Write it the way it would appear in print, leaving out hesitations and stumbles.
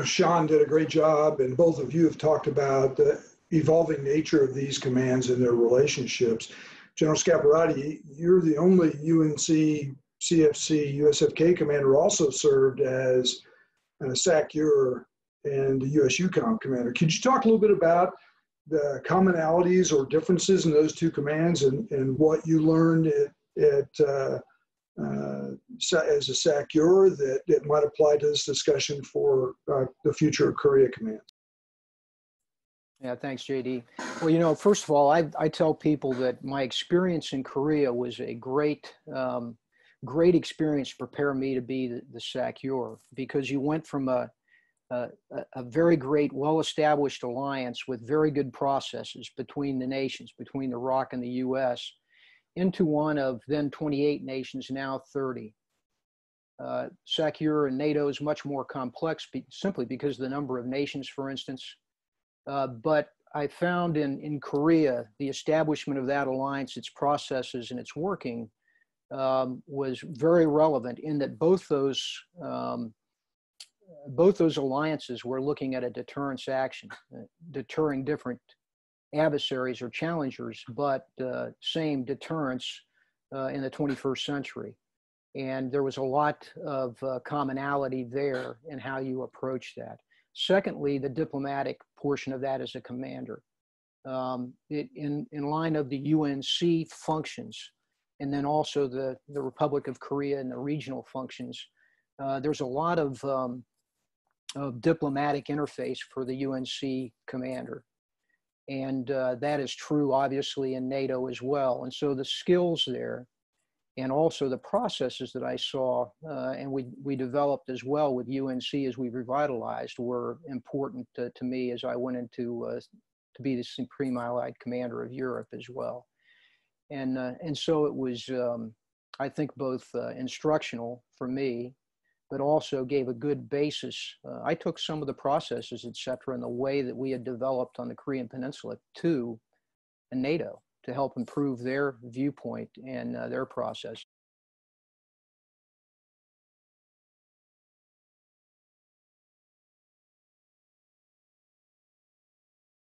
Shawn did a great job, and both of you have talked about the evolving nature of these commands and their relationships. General Scaparrotti, you're the only UNC CFC USFK commander who also served as SACEUR and the USUCOM commander. Could you talk a little bit about the commonalities or differences in those two commands and what you learned as a SACEUR that might apply to this discussion for the future of Korea Command? Yeah, thanks, JD. Well, first of all, I tell people that my experience in Korea was a great experience to prepare me to be the SACEUR, because you went from a very great, well-established alliance with very good processes between the nations, between the ROC and the U.S., into one of then 28 nations, now 30. SACEUR and NATO is much more complex simply because of the number of nations, for instance. But I found in Korea, the establishment of that alliance, its processes and its working was very relevant in that both those alliances were looking at a deterrence action, deterring different adversaries or challengers, but same deterrence in the 21st century. And there was a lot of commonality there in how you approach that. Secondly, the diplomatic portion of that as a commander. In line of the UNC functions, and then also the Republic of Korea and the regional functions, there's a lot of diplomatic interface for the UNC commander. And that is true, obviously, in NATO as well. And so the skills there, and also the processes that I saw and we developed as well with UNC as we revitalized, were important to me as I went into to be the Supreme Allied Commander of Europe as well. And so it was, I think, both instructional for me, but also gave a good basis. I took some of the processes, et cetera, and the way that we had developed on the Korean Peninsula to NATO to help improve their viewpoint and their process.